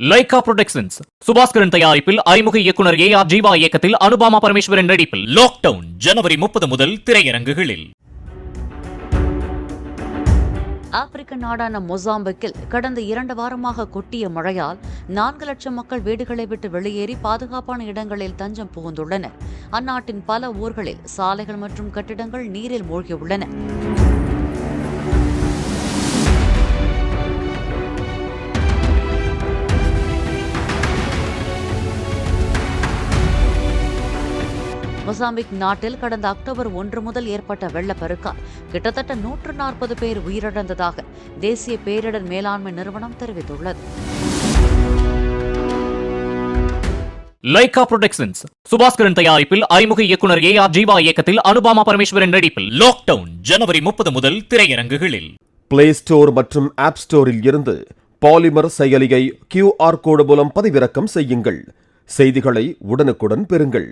Lyca productions Subaskaran தயாரிப்பில் அறிமுக இயக்குனர் ஏ.ஆர். ஜீவா இயக்கத்தில் அனுபாமா பரமேஸ்வரன் நடிப்பில் லாக்டவுன் ஜனவரி 30 முதல் திரையரங்குகளில். ஆப்பிரிக்க நாடான மொசாம்பிக்கில் கடந்த 2 வாரமாக கொட்டிய மழையால் 4 லட்சம் மக்கள் வீடுகளை விட்டு வெளியேறி பாதுகாப்பான இடங்களில் தஞ்சம் புகுந்துள்ளனர். அந்நாட்டின் பல ஊர்களில் சாலைகள் மற்றும் கட்டிடங்கள் நீரில் மூழ்கியுள்ளன. மொசாம்பிக் நாட்டில் கடந்த அக்டோபர் 1 முதல் ஏற்பட்ட வெள்ளப்பெருக்கால் கிட்டத்தட்ட 140 பேர் உயிரிழந்ததாக தேசிய பேரிடர் மேலாண்மை நிறுவனம் தெரிவித்துள்ளது. லைகா புரொடக்ஷன்ஸ் சுபாஸ்கரன் தயாரிப்பில் அறிமுக இயக்குனர் ஏ.ஆர். ஜீவா இயக்கத்தில் அனுபாமா பரமேஸ்வரன் நடிப்பில் லாக்டவுன் ஜனவரி 30 முதல் திரையரங்குகளில். பிளே ஸ்டோர் மற்றும் ஆப் ஸ்டோரில் இருந்து பாலிமர் செயலியை QR கோடு மூலம் பதிவிறக்கம் செய்யுங்கள். செய்திகளை உடனுக்குடன் பெறுங்கள்.